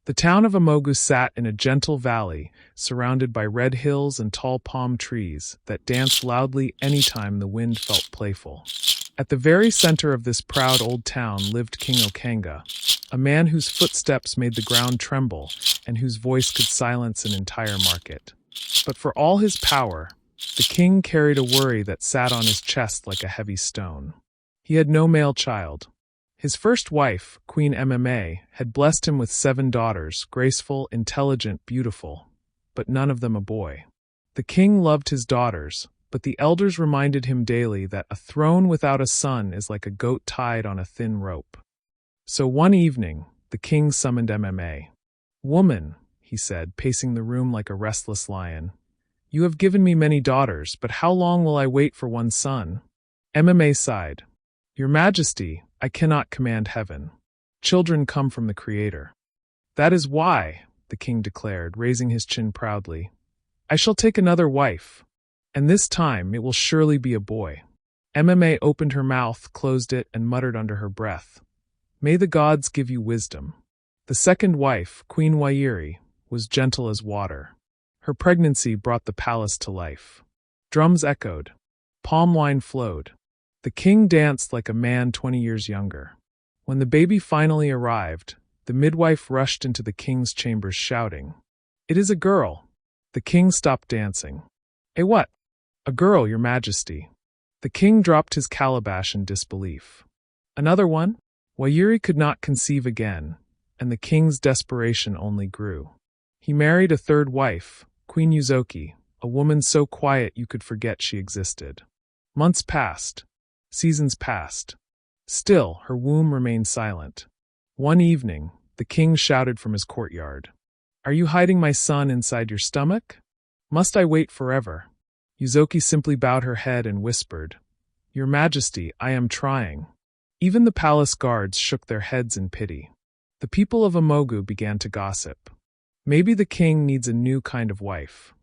The town of Amogu sat in a gentle valley, surrounded by red hills and tall palm trees that danced loudly any time the wind felt playful. At the very center of this proud old town lived King Okanga, a man whose footsteps made the ground tremble and whose voice could silence an entire market. But for all his power, the king carried a worry that sat on his chest like a heavy stone. He had no male child. His first wife, Queen Mma, had blessed him with 7 daughters, graceful, intelligent, beautiful, but none of them a boy. The king loved his daughters, but the elders reminded him daily that a throne without a son is like a goat tied on a thin rope. So one evening, the king summoned Mma. "Woman," he said, pacing the room like a restless lion, "you have given me many daughters, but how long will I wait for one son?" Mma sighed. "Your Majesty, I cannot command heaven. Children come from the Creator." "That is why," the king declared, raising his chin proudly, "I shall take another wife, and this time it will surely be a boy." Mma opened her mouth, closed it, and muttered under her breath, "May the gods give you wisdom." The second wife, Queen Wairi, was gentle as water. Her pregnancy brought the palace to life. Drums echoed. Palm wine flowed. The king danced like a man 20 years younger. When the baby finally arrived, the midwife rushed into the king's chambers shouting, "It is a girl." The king stopped dancing. "Eh, what? A girl, Your Majesty." The king dropped his calabash in disbelief. "Another one?" Wairi could not conceive again, and the king's desperation only grew. He married a third wife, Queen Yuzoki, a woman so quiet you could forget she existed. Months passed. Seasons passed. Still, her womb remained silent. One evening, the king shouted from his courtyard, "Are you hiding my son inside your stomach? Must I wait forever?" Yuzoki simply bowed her head and whispered, "Your Majesty, I am trying." Even the palace guards shook their heads in pity. The people of Amogu began to gossip. Maybe the king needs a new kind of wife.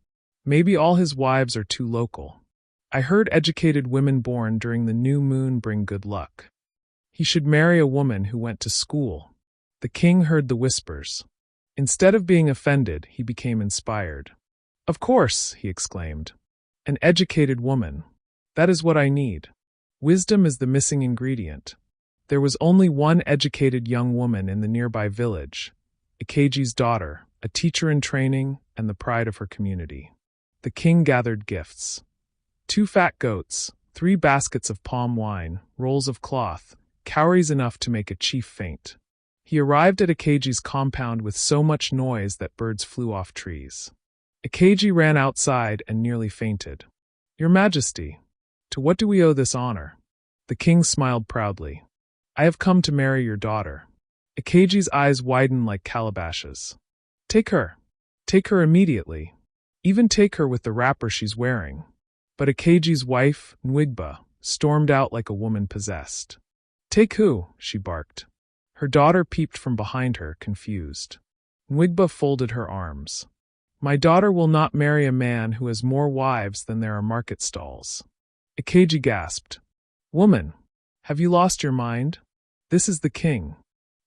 Maybe all his wives are too local. I heard educated women born during the new moon bring good luck. He should marry a woman who went to school. The king heard the whispers. Instead of being offended, he became inspired. "Of course," he exclaimed. "An educated woman. That is what I need. Wisdom is the missing ingredient." There was only one educated young woman in the nearby village, Ikeji's daughter, a teacher in training and the pride of her community. The king gathered gifts. 2 fat goats, 3 baskets of palm wine, rolls of cloth, cowries enough to make a chief faint. He arrived at Ikeji's compound with so much noise that birds flew off trees. Ikeji ran outside and nearly fainted. "Your Majesty, to what do we owe this honor?" The king smiled proudly. "I have come to marry your daughter." Ikeji's eyes widened like calabashes. Take her immediately. Even take her with the wrapper she's wearing." But Ikeji's wife, Nwigba, stormed out like a woman possessed. "Take who?" she barked. Her daughter peeped from behind her, confused. Nwigba folded her arms. "My daughter will not marry a man who has more wives than there are market stalls." Ikeji gasped. "Woman, have you lost your mind? This is the king."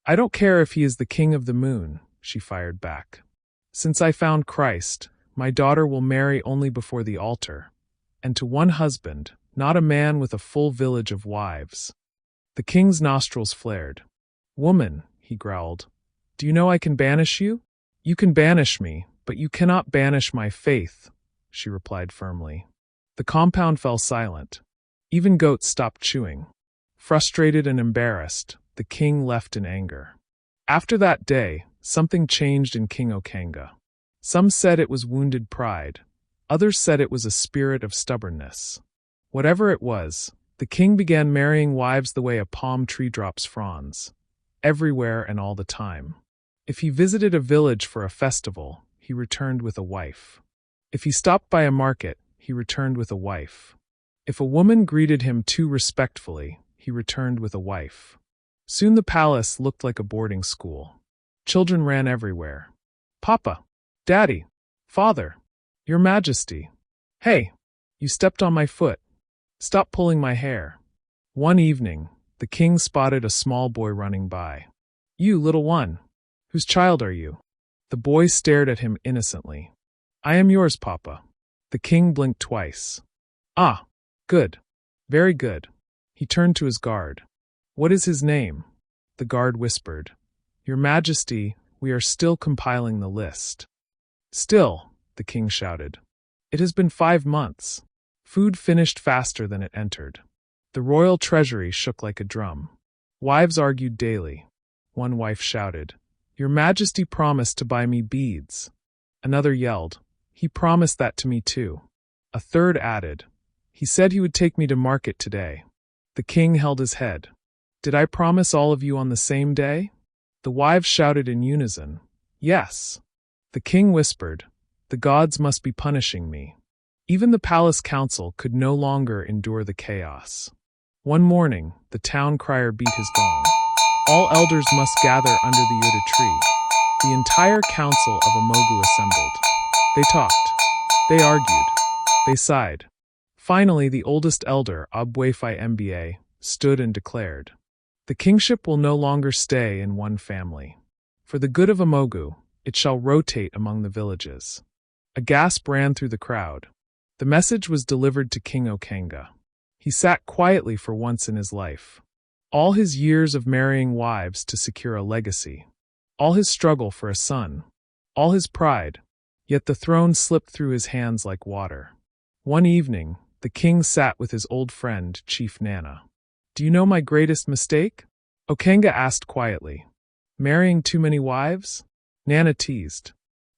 "I don't care if he is the king of the moon," she fired back. "Since I found Christ, my daughter will marry only before the altar, and to one husband, not a man with a full village of wives." The king's nostrils flared. "Woman," he growled, "do you know I can banish you?" "You can banish me, but you cannot banish my faith," she replied firmly. The compound fell silent. Even goats stopped chewing. Frustrated and embarrassed, the king left in anger. After that day, something changed in King Okanga. Some said it was wounded pride. Others said it was a spirit of stubbornness. Whatever it was, the king began marrying wives the way a palm tree drops fronds, everywhere and all the time. If he visited a village for a festival, he returned with a wife. If he stopped by a market, he returned with a wife. If a woman greeted him too respectfully, he returned with a wife. Soon the palace looked like a boarding school. Children ran everywhere. "Papa! Daddy! Father! Your Majesty! Hey! You stepped on my foot. Stop pulling my hair." One evening, the king spotted a small boy running by. "You, little one. Whose child are you?" The boy stared at him innocently. I am yours, Papa. The king blinked twice. Ah, good. Very good. He turned to his guard. What is his name? The guard whispered. Your Majesty, we are still compiling the list. Still, the king shouted. It has been 5 months. Food finished faster than it entered. The royal treasury shook like a drum. Wives argued daily. One wife shouted, Your Majesty promised to buy me beads. Another yelled, He promised that to me too. A third added, He said he would take me to market today. The king held his head. Did I promise all of you on the same day? The wives shouted in unison, Yes. The king whispered, The gods must be punishing me. Even the palace council could no longer endure the chaos. One morning, the town crier beat his gong. All elders must gather under the Yuta tree. The entire council of Amogu assembled. They talked. They argued. They sighed. Finally, the oldest elder, Abwefai Mba, stood and declared, The kingship will no longer stay in one family. For the good of Amogu, it shall rotate among the villages. A gasp ran through the crowd. The message was delivered to King Okanga. He sat quietly for once in his life. All his years of marrying wives to secure a legacy. All his struggle for a son. All his pride. Yet the throne slipped through his hands like water. One evening, the king sat with his old friend, Chief Nana. Do you know my greatest mistake? Okanga asked quietly. Marrying too many wives? Nana teased.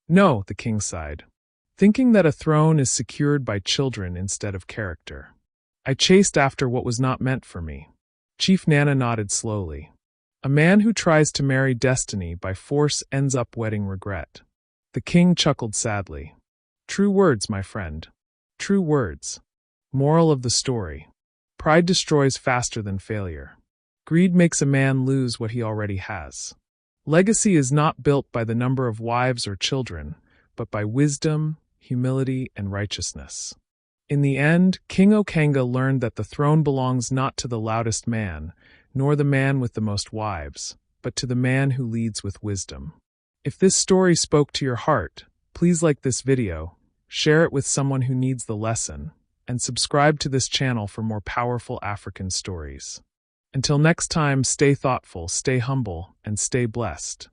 No, the king sighed. Thinking that a throne is secured by children instead of character. I chased after what was not meant for me. Chief Nana nodded slowly. A man who tries to marry destiny by force ends up wedding regret. The king chuckled sadly. True words, my friend. True words. Moral of the story. Pride destroys faster than failure. Greed makes a man lose what he already has. Legacy is not built by the number of wives or children, but by wisdom, humility, and righteousness. In the end, King Okanga learned that the throne belongs not to the loudest man, nor the man with the most wives, but to the man who leads with wisdom. If this story spoke to your heart, please like this video, share it with someone who needs the lesson, and subscribe to this channel for more powerful African stories. Until next time, stay thoughtful, stay humble, and stay blessed.